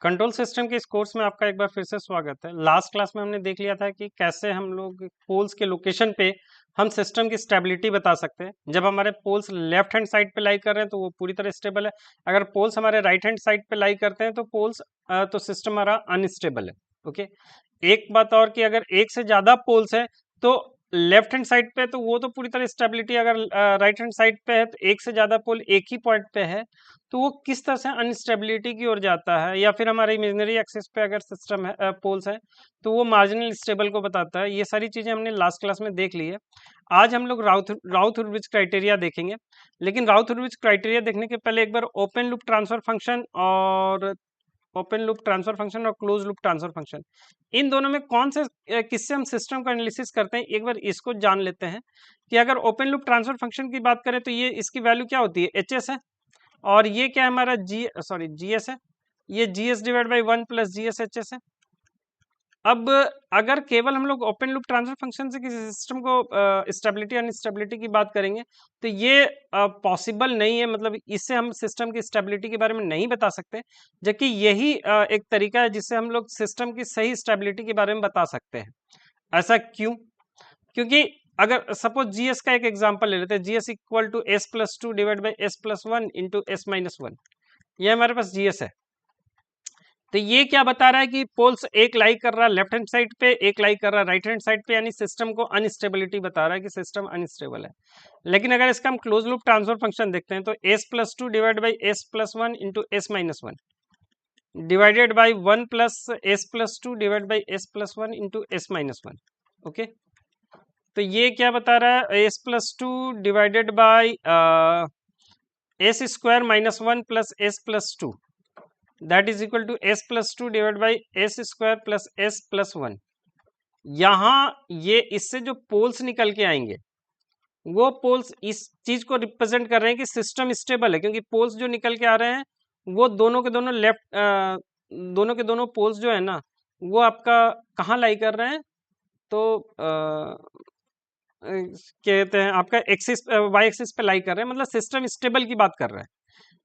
Control system के इस course में आपका एक बार फिर से स्वागत है। लास्ट क्लास में हमने देख लिया था कि कैसे हम लोग पोल्स के लोकेशन पे हम सिस्टम की स्टेबिलिटी बता सकते हैं। जब हमारे पोल्स लेफ्ट हैंड साइड पे लाई कर रहे हैं तो वो पूरी तरह स्टेबल है। अगर पोल्स हमारे राइट हैंड साइड पे लाई करते हैं तो सिस्टम हमारा अनस्टेबल है। ओके, एक बात और कि अगर एक से ज्यादा पोल्स है तो लेफ्ट हैंड साइड पे तो वो तो पूरी तरह स्टेबिलिटी, अगर राइट हैंड साइड पे है तो एक से ज्यादा पोल एक ही पॉइंट पे है तो वो किस तरह से अनस्टेबिलिटी की ओर जाता है, या फिर हमारे इमेजिनरी एक्सिस पे अगर सिस्टम है, पोल्स है तो वो मार्जिनल स्टेबल को बताता है। ये सारी चीजें हमने लास्ट क्लास में देख ली है। आज हम लोग राउथ-हुरविट्ज क्राइटेरिया देखेंगे, लेकिन राउथ-हुरविट्ज क्राइटेरिया देखने के पहले एक बार ओपन लूप ट्रांसफर फंक्शन और क्लोज लूप ट्रांसफर फंक्शन, इन दोनों में कौन से किससे हम सिस्टम का एनालिसिस करते हैं एक बार इसको जान लेते हैं। कि अगर ओपन लूप ट्रांसफर फंक्शन की बात करें तो ये इसकी वैल्यू क्या होती है, एच एस है। और ये क्या है हमारा जीएस है। ये GS divide by 1 + GS H S है। अब अगर केवल हम लोग ओपन लूप ट्रांसफर फंक्शन से किसी सिस्टम को स्टेबिलिटी अनस्टेबिलिटी की बात करेंगे तो ये पॉसिबल नहीं है, मतलब इससे हम सिस्टम की स्टेबिलिटी के बारे में नहीं बता सकते। जबकि यही एक तरीका है जिससे हम लोग सिस्टम की सही स्टेबिलिटी के बारे में बता सकते हैं। ऐसा क्यों? क्योंकि अगर सपोज जीएस का एक एग्जांपल ले लेते हैं, GS equal to s+2 divide by s+1 into s-1। ये हमारे पास जीएस है। तो ये क्या बता रहा है कि पोल्स एक लाई कर रहा है लेफ्ट हैंड साइड पे, एक लाई कर रहा है राइट हैंड साइड पे, यानी सिस्टम को अनस्टेबिलिटी बता रहा है कि सिस्टम अनस्टेबल है। लेकिन अगर इसका हम क्लोज लूप ट्रांसफर फंक्शन देखते हैं तो s+2 divide by s+1 into s-1 divided by 1 + s+2 divide by s+1 into s-1। Okay, तो ये क्या बता रहा है, s+2 divided by s² - 1 + s+2 that is equal to s+2 divide by s² + s+1। यहाँ ये इससे जो पोल्स निकल के आएंगे वो पोल्स इस चीज को रिप्रेजेंट कर रहे हैं कि सिस्टम स्टेबल है, क्योंकि पोल्स जो निकल के आ रहे हैं वो दोनों के दोनों पोल्स जो है ना वो आपका कहाँ लाई कर रहे हैं, तो कहते हैं आपका एक्सिस वाई एक्सिस पे लाई कर रहे हैं, मतलब सिस्टम स्टेबल की बात कर रहे हैं।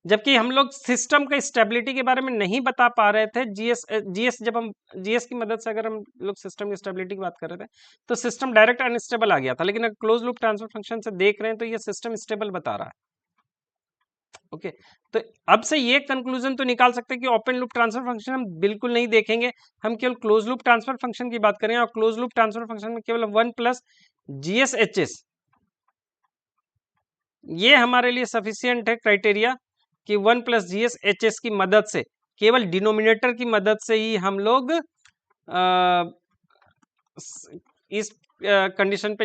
जबकि हम लोग सिस्टम का स्टेबिलिटी के बारे में नहीं बता पा रहे थे। जब हम जीएस की मदद से अगर हम लोग सिस्टम की स्टेबिलिटी की बात कर रहे थे तो सिस्टम डायरेक्ट अनस्टेबल आ गया था, लेकिन अगर क्लोज लूप ट्रांसफर फंक्शन से देख रहे हैं तो ये सिस्टम स्टेबल बता रहा है। ओके, तो अब से ये कंक्लूजन तो निकाल सकते हैं कि ओपन लूप ट्रांसफर फंक्शन हम बिल्कुल नहीं देखेंगे, हम केवल क्लोज लूप ट्रांसफर फंक्शन की बात करें, और क्लोज लूप ट्रांसफर फंक्शन में केवल 1 + जीएस एच एस ये हमारे लिए सफिशियंट है क्राइटेरिया कि 1 + जीएस एच एस की मदद से, केवल डिनोमिनेटर की मदद से ही हम लोग इस कंडीशन पे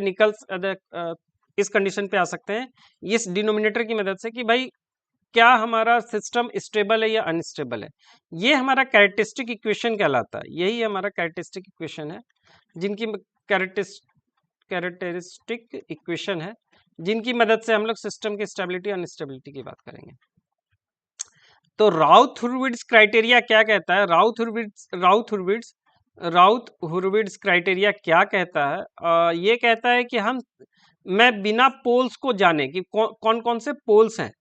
इस कंडीशन पे आ सकते हैं, इस डिनोमिनेटर की मदद से कि भाई क्या हमारा सिस्टम स्टेबल है या अनस्टेबल है। ये हमारा कैरेक्टरिस्टिक इक्वेशन कहलाता है, यही हमारा कैरेक्टरिस्टिक इक्वेशन है, जिनकी कैरेक्टरिस्टिक इक्वेशन है जिनकी मदद से हम लोग सिस्टम की स्टेबिलिटी अनस्टेबिलिटी की बात करेंगे। तो राउथ-हुरविट्ज क्राइटेरिया क्या कहता है? राउथ-हुरविट्ज क्राइटेरिया क्या कहता है? ये कहता है कि मैं बिना पोल्स को जाने कि कौन कौन से पोल्स हैं,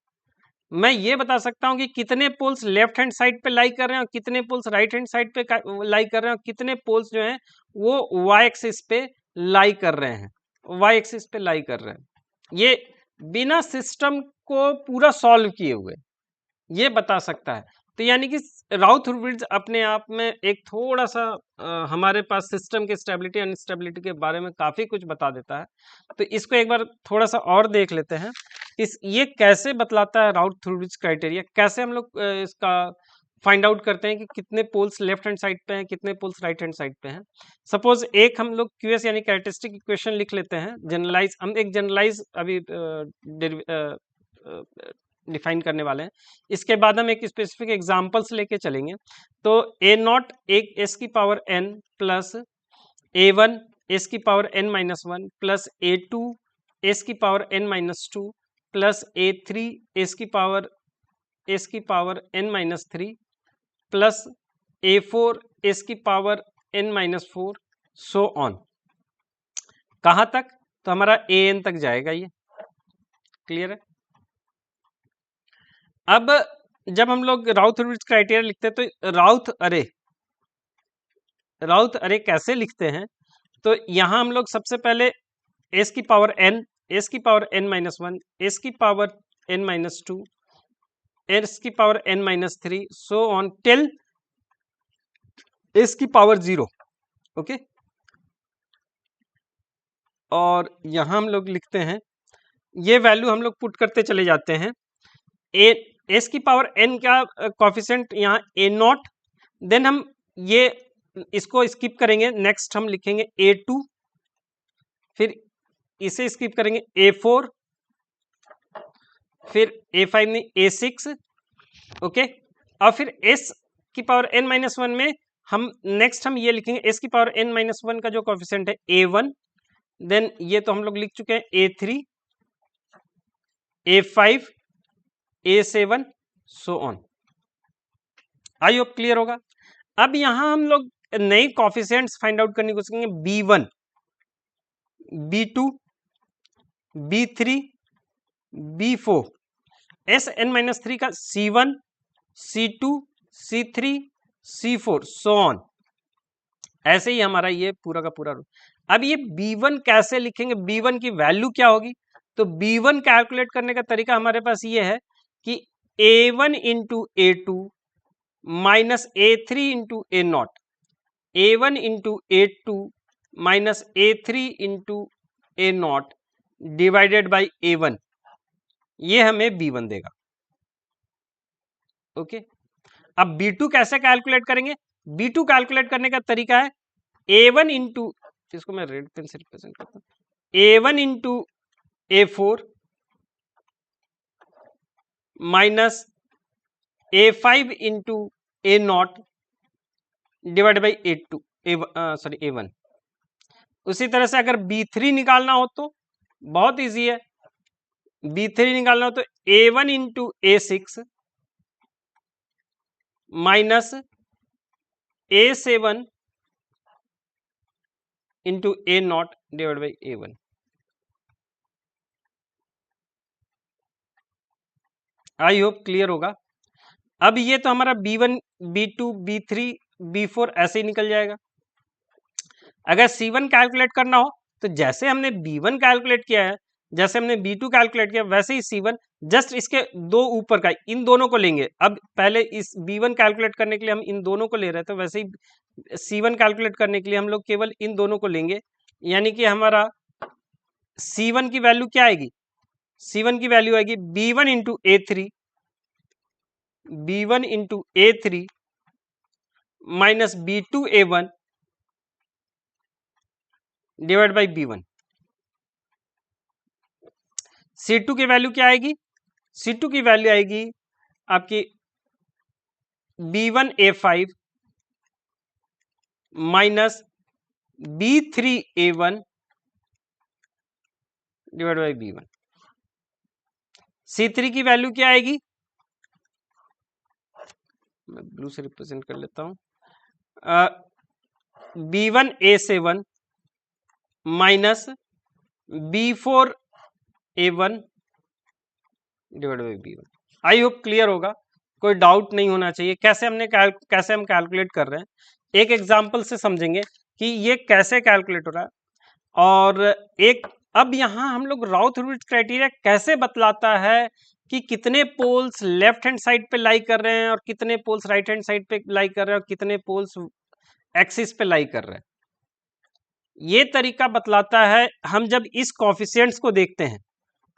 मैं ये बता सकता हूँ कि कितने पोल्स लेफ्ट हैंड साइड पे लाई कर रहे हैं और कितने पोल्स राइट हैंड साइड पे लाई कर रहे हैं, और कितने पोल्स जो हैं वो वाई एक्सिस पे लाई कर रहे हैं, वाई एक्सिस पे लाई कर रहे हैं। ये बिना सिस्टम को पूरा सॉल्व किए हुए ये बता सकता है। तो यानी कि राउथ-हुरविट्ज अपने आप में एक थोड़ा सा हमारे पास सिस्टम के स्टेबिलिटी अनस्टेबिलिटी के बारे में काफी कुछ बता देता है। तो इसको एक बार थोड़ा सा और देख लेते हैं। ये कैसे बतलाता है राउथ-हुरविट्ज क्राइटेरिया, कैसे हम लोग इसका फाइंड आउट करते हैं कि कितने पोल्स लेफ्ट हैंड साइड पे हैं, कितने पोल्स राइट हैंड साइड पे हैं। सपोज एक हम लोग क्यूएस यानी कैरेक्टरिस्टिक इक्वेशन लिख लेते हैं, जनरलाइज, हम एक जनरलाइज अभी डिफाइन करने वाले हैं। इसके बाद हम एक स्पेसिफिक एग्जांपल्स लेके चलेंगे। तो a0 एक s⁻n plus a1 s⁻n-1 plus a2 s⁻n-2 plus a3 s⁻n-3 plus a4 s⁻n-4 so on. कहां तक? तो हमारा an तक जाएगा, ये क्लियर है। अब जब हम लोग राउथ हर्विट्ज क्राइटेरिया लिखते हैं तो राउथ अरे कैसे लिखते हैं, तो यहाँ हम लोग सबसे पहले एस की पावर एन, एस की power N minus one, S की power N minus two, S की power N minus three, so on till S की पावर जीरो। ओके, और यहाँ हम लोग लिखते हैं, ये वैल्यू हम लोग पुट करते चले जाते हैं। ए एस की पावर एन का कॉफिशेंट यहाँ ए नॉट, देन हम ये इसको स्किप करेंगे, नेक्स्ट हम लिखेंगे ए टू, फिर इसे स्किप करेंगे ए फोर, फिर ए फाइव में ए सिक्स। ओके, और फिर एस की पावर एन माइनस वन में हम नेक्स्ट हम ये लिखेंगे एस की पावर एन माइनस वन का जो कॉफिशेंट है ए वन, देन ये तो हम लोग लिख चुके हैं A three, A five, A seven, so on. I hope clear होगा। अब यहां हम लोग नई कॉफिशेंट्स फाइंड आउट करने की कोशिश करेंगे, B one, B two, B three, B four, S N minus three का C one, C two, C three, C four, so on. ऐसे ही हमारा ये पूरा का पूरा। अब ये B1 कैसे लिखेंगे, B1 की वैल्यू क्या होगी, तो B1 कैलकुलेट करने का तरीका हमारे पास ये है कि A1 into a two minus A3 into a not, A1 into a two minus A3 into a not divided by A1, ये हमें B1 देगा। ओके, अब B2 कैसे कैलकुलेट करेंगे, B2 कैलकुलेट करने का तरीका है A1 इंटू, इसको मैं रेड पेन से रिप्रेजेंट करता हूँ, A1 into a four minus a five into a not divide by a two, sorry a one. उसी तरह से अगर B3 निकालना हो तो बहुत इजी है, B3 निकालना हो तो A1 into A six minus A seven into a not divide by A one. I hope clear होगा। अब ये तो हमारा B1, B2, B3, B4 ऐसे ही निकल जाएगा। अगर C1 कैलकुलेट करना हो तो जैसे हमने B1 कैलकुलेट किया है, जैसे हमने B2 कैलकुलेट किया, वैसे ही C1, जस्ट इसके दो ऊपर का, इन दोनों को लेंगे। अब पहले इस B1 कैलकुलेट करने के लिए हम इन दोनों को ले रहे थे, वैसे ही C1 कैलकुलेट करने के लिए हम लोग केवल इन दोनों को लेंगे, यानी कि हमारा C1 की वैल्यू क्या आएगी, C1 की वैल्यू आएगी B1 into A three, B1 into A three minus B2 A1 divide by B1। C2 की वैल्यू क्या आएगी, C2 की वैल्यू आएगी आपकी B1 A5 minus B3 A1 divide by B1। C3 की वैल्यू क्या आएगी, मैं ब्लू से रिप्रेजेंट कर लेता हूं, B1 A7 minus B4 A1 divide by B1। I hope clear होगा, कोई डाउट नहीं होना चाहिए कैसे हम कैलकुलेट कर रहे हैं। एक एग्जांपल से समझेंगे कि ये कैसे कैलकुलेट हो रहा है। और एक अब यहाँ हम लोग राउथ हर्विट्ज क्राइटेरिया कैसे बतलाता है कि कितने पोल्स लेफ्ट हैंड साइड पे लाई कर रहे हैं और कितने पोल्स राइट हैंड साइड पे लाई कर रहे हैं और कितने पोल्स एक्सिस पे लाई कर रहे हैं, ये तरीका बतलाता है। हम जब इस कॉफिशिएंट्स को देखते हैं,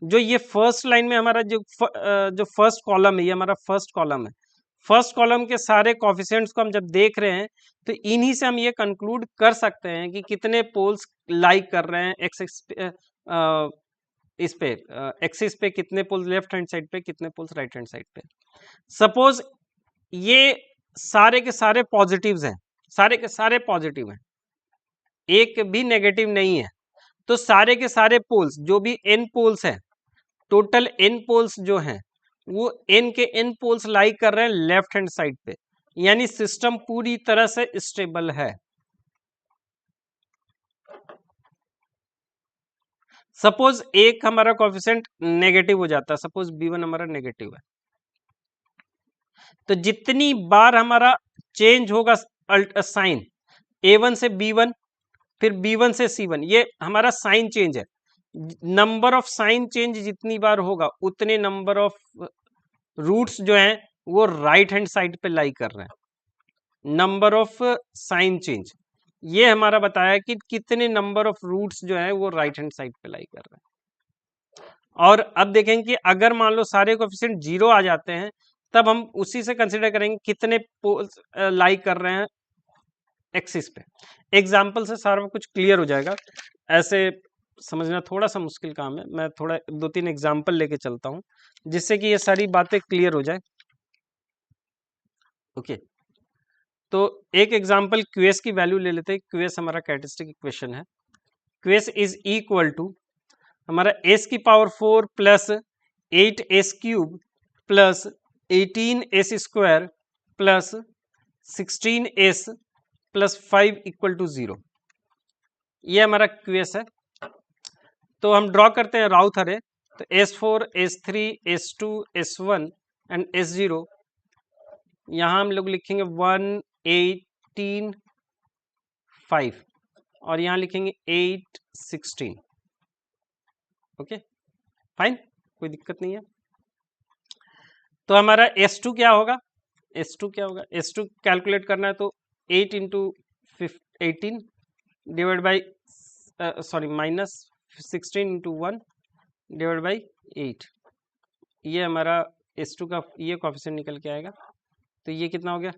जो ये फर्स्ट लाइन में हमारा जो फर्स्ट कॉलम है, ये हमारा फर्स्ट कॉलम है, फर्स्ट कॉलम के सारे कॉफिशिएंट्स को हम जब देख रहे हैं तो इन्हीं से हम ये कंक्लूड कर सकते हैं कि कितने पोल्स लाई कर रहे हैं एक्सिस पे, इस पे एक्सिस पे कितने पोल्स लेफ्ट हैंड साइड पे, कितने पोल्स राइट हैंड साइड पे। सपोज ये सारे के सारे पॉजिटिव्स हैं, सारे के सारे पॉजिटिव हैं, एक भी नेगेटिव नहीं है, तो सारे के सारे पोल्स जो भी n पोल्स हैं, टोटल n पोल्स जो हैं वो n के n पोल्स लाई कर रहे हैं लेफ्ट हैंड साइड पे, यानी सिस्टम पूरी तरह से स्टेबल है। सपोज एक हमारा कोएफिशिएंट नेगेटिव हो जाता है, सपोज B1 हमारा नेगेटिव है, तो जितनी बार हमारा चेंज होगा साइन A1 से B1 फिर B1 से C1, ये हमारा साइन चेंज है। नंबर ऑफ साइन चेंज जितनी बार होगा उतने नंबर ऑफ रूट्स जो हैं वो राइट हैंड साइड पे लाई कर रहे हैं। नंबर ऑफ साइन चेंज ये हमारा बताया कि कितने नंबर ऑफ रूट्स जो है वो राइट हैंड साइड पे लाई कर रहे हैं। और अब देखेंगे कि अगर मान लो सारे कोएफिशिएंट 0 आ जाते हैं तब हम उसी से कंसिडर करेंगे कितने पोल्स लाई कर रहे हैं एक्सिस पे। एग्जाम्पल से सारा कुछ क्लियर हो जाएगा, ऐसे समझना थोड़ा सा मुश्किल काम है। मैं थोड़ा 2-3 एग्जाम्पल लेके चलता हूं जिससे कि ये सारी बातें क्लियर हो जाए। ओके, तो एक एग्जाम्पल क्यूएस की वैल्यू ले लेते हैं। क्यूएस हमारा कैरेक्टरिस्टिक इक्वेशन है। क्यूएस इज इक्वल टू हमारा एस की power 4 plus 8s cube plus 18s square plus 16s plus 5 equal to 0। ये हमारा क्यूएस है। तो हम ड्रॉ करते हैं राउथ अरे। तो S4, S3, S2, S1 and S0, यहाँ हम लोग लिखेंगे 1, 18, 5 और यहाँ लिखेंगे 8, 16। ओके फाइन, कोई दिक्कत नहीं है। तो हमारा S2 क्या होगा? S2 क्या होगा? S2 कैलकुलेट करना है तो 8 into 18 divide by minus 16 into 1 divide by 8। ये हमारा S2 का ये कोएफिशिएंट निकल के आएगा। तो ये कितना हो गया?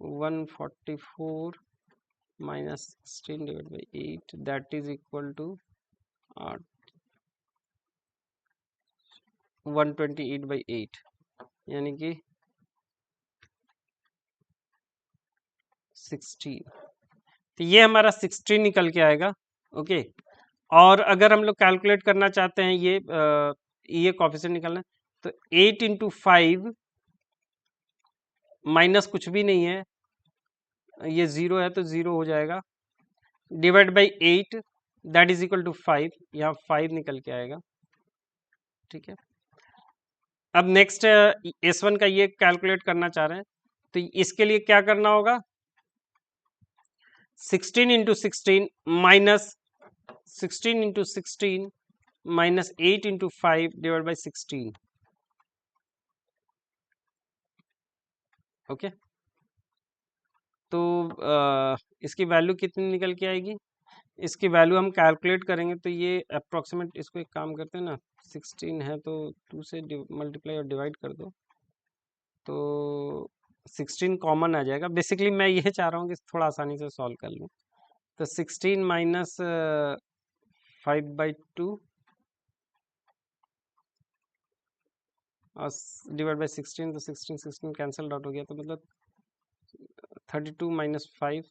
144 minus 16 divide by 8 that is equal to 128/8 यानी कि 16। तो ये हमारा 16 निकल के आएगा। ओके, और अगर हम लोग कैलकुलेट करना चाहते हैं ये कोएफिशिएंट निकालना है तो 8 इंटू 5 माइनस कुछ भी नहीं है, ये 0 है तो 0 हो जाएगा, divide by 8 that is equal to 5। यहाँ 5 निकल के आएगा। ठीक है, अब नेक्स्ट S1 का ये कैलकुलेट करना चाह रहे हैं तो इसके लिए क्या करना होगा? 16 into 16 minus 16 into 16 minus 8 into 5 divide by 16। Okay, तो इसकी वैल्यू कितनी निकल के आएगी? इसकी वैल्यू हम कैलकुलेट करेंगे तो ये अप्रोक्सीमेट, इसको एक काम करते हैं ना, 16 है तो 2 से मल्टीप्लाई और डिवाइड कर दो तो 16 कॉमन आ जाएगा। बेसिकली मैं ये चाह रहा हूँ कि थोड़ा आसानी से सॉल्व कर लूँ। तो 16 माइनस 5/2 और डिवाइड बाई 16, तो 16 कैंसल आउट हो गया, तो मतलब 32 माइनस 5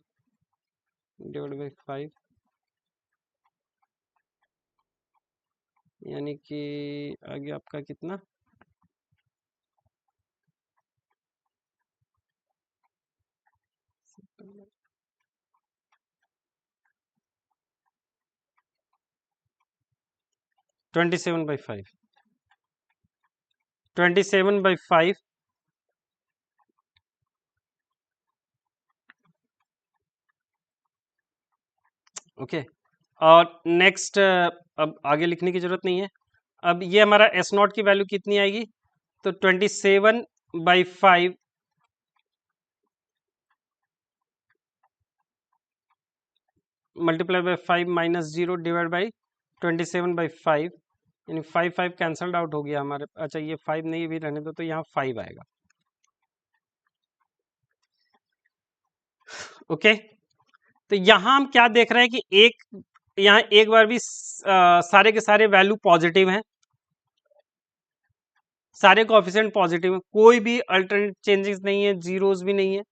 डिवाइड बाई 5 यानी कि आगे आपका कितना? Twenty 27/5 27/5 okay. और नेक्स्ट अब आगे लिखने की जरूरत नहीं है। अब ये हमारा S0 की वैल्यू कितनी आएगी? तो 27/5 multiply by 5 minus 0 divide by 27/5 यानी 5 कैंसल्ड आउट हो गया हमारे। अच्छा, ये 5 नहीं भी रहने दो तो यहाँ 5 आएगा। ओके, तो यहाँ हम क्या देख रहे हैं कि यहाँ एक बार भी सारे के सारे वैल्यू पॉजिटिव हैं, सारे कोएफिशिएंट पॉजिटिव हैं, कोई भी अल्टरनेट चेंजेस नहीं है, जीरोस भी नहीं है।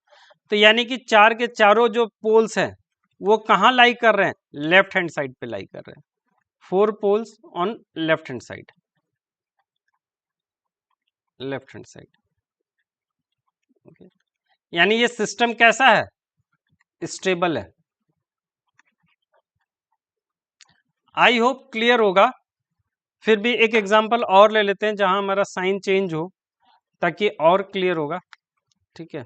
तो यानी कि चार के चारों जो पोल्स हैं वो कहाँ लाई कर रहे हैं? लेफ्ट हैंड साइड पे लाई कर रहे हैं। 4 poles on left hand side, left hand side. Okay, यानी ये सिस्टम कैसा है? स्टेबल है। आई होप क्लियर होगा। फिर भी एक एग्जांपल और ले लेते हैं जहां हमारा साइन चेंज हो, ताकि और क्लियर होगा। ठीक है,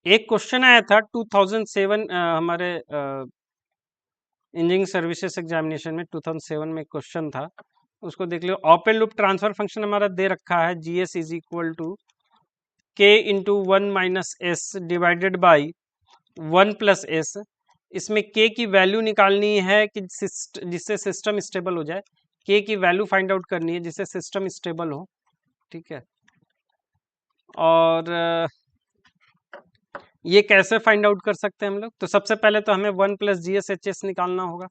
एक क्वेश्चन आया था 2007 हमारे इंजीनियरिंग सर्विसेज एग्जामिनेशन में 2007 में क्वेश्चन था, उसको देख लो। ओपन लूप ट्रांसफर फंक्शन हमारा दे रखा है, GS is equal to K into 1 - S divided by 1 + S। इसमें K की वैल्यू निकालनी है कि जिससे सिस्टम स्टेबल हो जाए। K की वैल्यू फाइंड आउट करनी है जिससे सिस्टम स्टेबल हो। ठीक है, और ये कैसे फाइंड आउट कर सकते हैं हम लोग? तो सबसे पहले तो हमें 1 + GSHS निकालना होगा।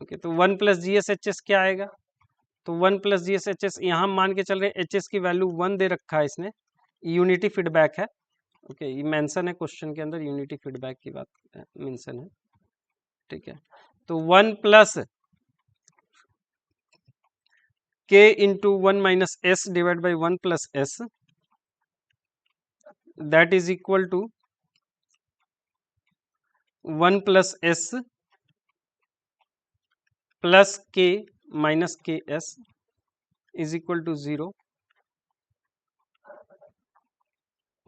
ओके, तो 1 + GSHS क्या आएगा? तो 1 + GSHS यहाँ मान के चल रहे हैं, HS की वैल्यू 1 दे रखा है इसने, यूनिटी फीडबैक है। ओके, ये मेंशन है क्वेश्चन के अंदर, यूनिटी फीडबैक की बात मेंशन है। ठीक है, तो 1 + K into 1 - S divide by 1 + S, that is equal to 1 + S plus K - KS is equal to 0।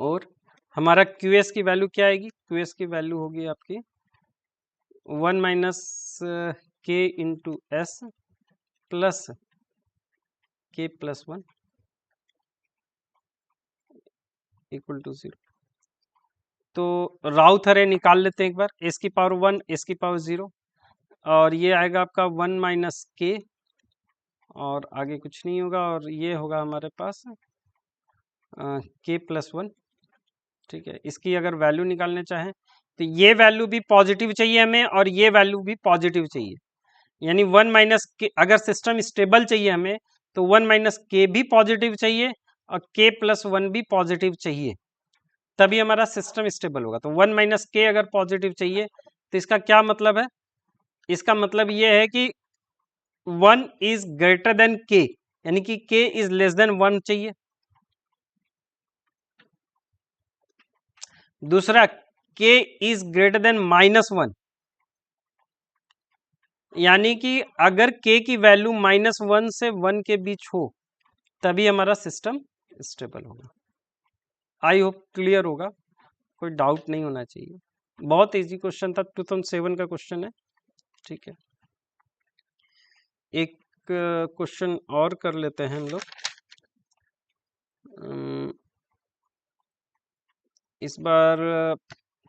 और हमारा QS की वैल्यू क्या आएगी? QS की वैल्यू होगी आपकी 1 - K into S plus K + 1 equal to 0। तो राउथ अरे निकाल लेते हैं एक बार। S की पावर 1, S की पावर 0, और ये आएगा आपका 1 - K, और आगे कुछ नहीं होगा, और ये होगा हमारे पास K + 1। ठीक है, इसकी अगर वैल्यू निकालने चाहें तो ये वैल्यू भी पॉजिटिव चाहिए हमें, और ये वैल्यू भी पॉजिटिव चाहिए। यानी 1 - K, अगर सिस्टम स्टेबल चाहिए हमें तो 1 - K भी पॉजिटिव चाहिए और K + 1 भी पॉजिटिव चाहिए, तभी हमारा सिस्टम स्टेबल होगा। तो 1 - K अगर पॉजिटिव चाहिए तो इसका क्या मतलब है? इसका मतलब ये है कि 1 इज ग्रेटर देन K, यानी कि K इज लेस देन 1 चाहिए। दूसरा, K इज ग्रेटर देन -1, यानी कि अगर K की वैल्यू -1 से 1 के बीच हो तभी हमारा सिस्टम स्टेबल होगा। आई होप क्लियर होगा, कोई डाउट नहीं होना चाहिए। बहुत इजी क्वेश्चन था, 2007 का क्वेश्चन है। ठीक है, एक क्वेश्चन और कर लेते हैं हम लोग। इस बार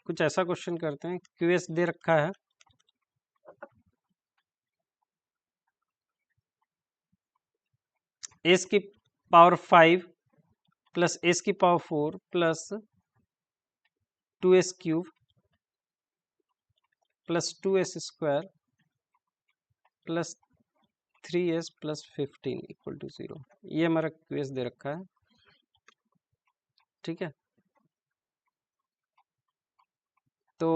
कुछ ऐसा क्वेश्चन करते हैं, QS दे रखा है। S की पावर 5 प्लस S की power 4 plus 2S³ plus 2S² plus 3S plus 15 equal to 0। ये हमारा QS दे रखा है। ठीक है, तो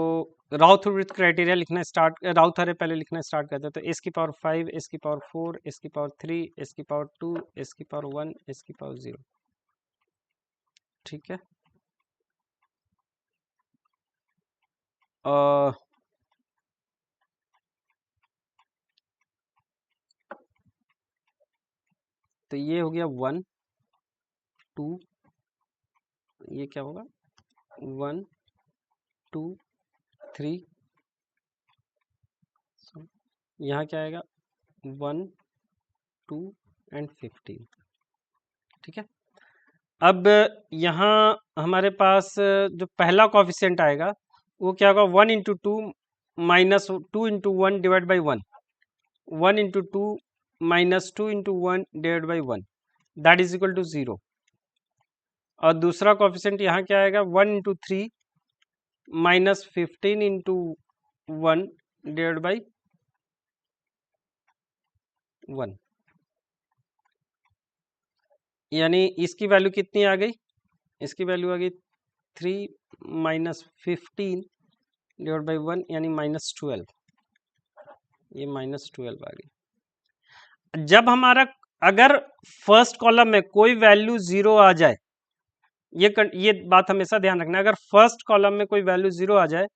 राउथ क्राइटेरिया लिखना स्टार्ट, राउथ अरे पहले लिखना स्टार्ट करते हैं। तो S की पावर 5, S की पावर 4, S की पावर 3, S की पावर 2, S की पावर 1, S की पावर 0। ठीक है, तो ये हो गया 1 2, ये क्या होगा 1 2 3, यहाँ क्या आएगा 1 2 एंड 15। ठीक है, अब यहाँ हमारे पास जो पहला कॉफिशिएंट आएगा वो क्या होगा 1 × 2 minus 2 × 1 divide by 1, 1 × 2 minus 2 × 1 divide by 1, that is equal to 0। और दूसरा कॉफिशिएंट यहाँ क्या आएगा 1 × 3 माइनस 15 × 1 डिवाइड बाई 1, यानी इसकी वैल्यू कितनी आ गई? इसकी वैल्यू आ गई 3 - 15 डिवाइड बाई 1, यानी -12। ये -12 आ गई। जब हमारा अगर फर्स्ट कॉलम में कोई वैल्यू 0 आ जाए, ये बात हमेशा ध्यान रखना, अगर फर्स्ट कॉलम में कोई वैल्यू 0 आ जाए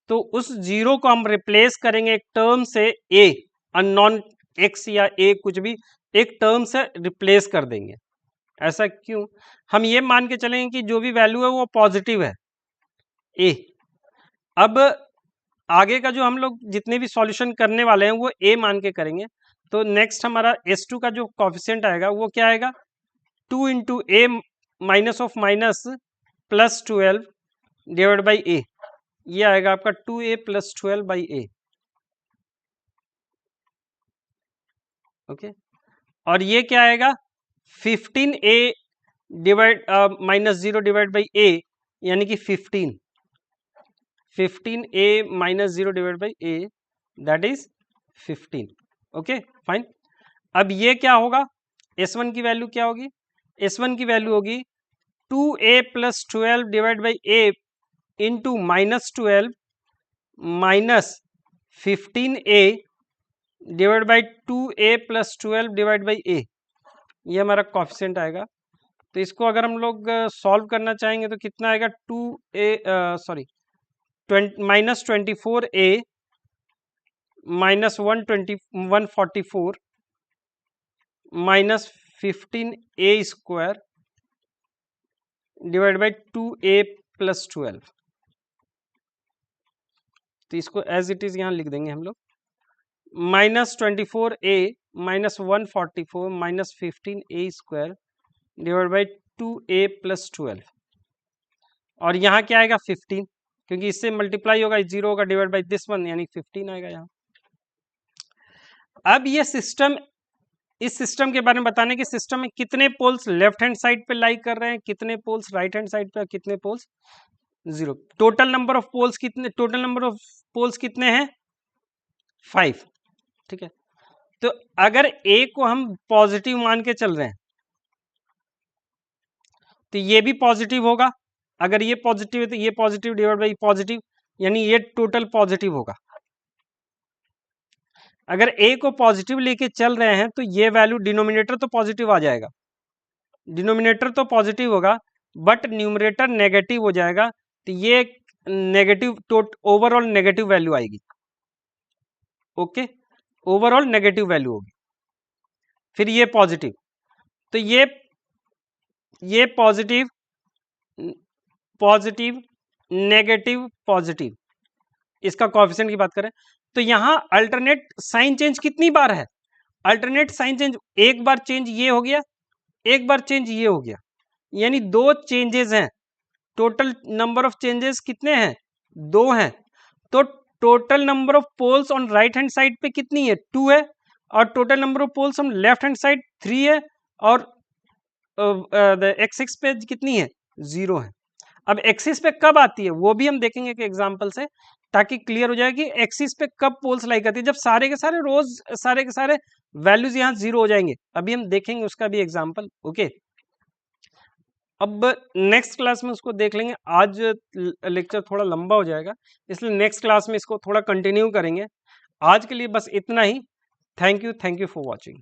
तो उस 0 को हम रिप्लेस करेंगे एक टर्म से a, अननोन x या a कुछ भी एक टर्म से रिप्लेस कर देंगे। ऐसा क्यों? हम ये मान के चलेंगे कि जो भी वैल्यू है वो पॉजिटिव है a। अब आगे का जो हम लोग जितने भी सॉल्यूशन करने वाले हैं वो a मान के करेंगे। तो नेक्स्ट हमारा S2 का जो कॉफिशिएंट आएगा वो क्या आएगा, 2 into a minus of minus plus 12 divide by a, ये आएगा आपका 2a plus 12 by a। Okay, और ये क्या आएगा 15a divide minus 0 divide by a, यानी कि 15a minus 0 divide by a, that is 15। Okay fine. अब ये क्या होगा, S1 की वैल्यू क्या होगी, S1 की वैल्यू होगी 2a plus 12 divide by a into -12 minus 15a divide by 2a plus 12 divide by a, ये हमारा कॉफिशिएंट आएगा। तो इसको अगर हम लोग सॉल्व करना चाहेंगे तो कितना आएगा, 2a sorry -24a minus 144 minus 15a square divide by 2a plus 12। तो इसको एज इट इज यहां लिख देंगे हम लोग, -24a minus 144 minus 15a square divide by 2a plus 12, और यहाँ क्या आएगा 15, क्योंकि इससे मल्टीप्लाई होगा 0 होगा डिवाइड बाई दिस वन, यानी 15 आएगा यहाँ। अब ये सिस्टम, इस सिस्टम के बारे में बताने कि सिस्टम में कितने पोल्स लेफ्ट हैंड साइड पे लाई कर रहे हैं, कितने पोल्स राइट हैंड साइड पे, कितने poles 0। Total number of poles कितने, टोटल नंबर ऑफ पोल्स कितने हैं 5। ठीक है, तो अगर a को हम पॉजिटिव मान के चल रहे हैं तो ये भी पॉजिटिव होगा, अगर ये पॉजिटिव है तो ये पॉजिटिव डिवाइड बाई पॉजिटिव, यानी ये टोटल पॉजिटिव होगा। अगर a को पॉजिटिव लेके चल रहे हैं तो ये वैल्यू डिनोमिनेटर तो पॉजिटिव आ जाएगा, डिनोमिनेटर तो पॉजिटिव होगा बट न्यूमरेटर नेगेटिव हो जाएगा, तो ये नेगेटिव ओवरऑल नेगेटिव वैल्यू आएगी। ओके, ओवरऑल नेगेटिव वैल्यू होगी। फिर ये पॉजिटिव, तो ये पॉजिटिव पॉजिटिव नेगेटिव पॉजिटिव, इसका कोएफिशिएंट की बात करें तो यहां अल्टरनेट साइन चेंज कितनी बार है, अल्टरनेट साइन चेंज एक बार चेंज ये हो गया, एक बार चेंज ये हो गया, यानी 2 चेंजेस हैं। टोटल नंबर ऑफ चेंजेस कितने हैं, 2 हैं। तो total number of poles on right hand side पे कितनी है, 2 है, और total number of poles on left hand side 3 है, और एक्सिस पे कितनी है, 0 है। अब एक्सिस पे कब आती है वो भी हम देखेंगे एक एग्जांपल से, ताकि क्लियर हो जाए कि एक्सिस पे कब पोल्स लाई करती है, जब सारे के सारे रोज सारे के सारे वैल्यूज यहाँ 0 हो जाएंगे। अभी हम देखेंगे उसका भी एग्जांपल। ओके, अब नेक्स्ट क्लास में उसको देख लेंगे, आज लेक्चर थोड़ा लंबा हो जाएगा इसलिए नेक्स्ट क्लास में इसको थोड़ा कंटिन्यू करेंगे। आज के लिए बस इतना ही। Thank you for watching.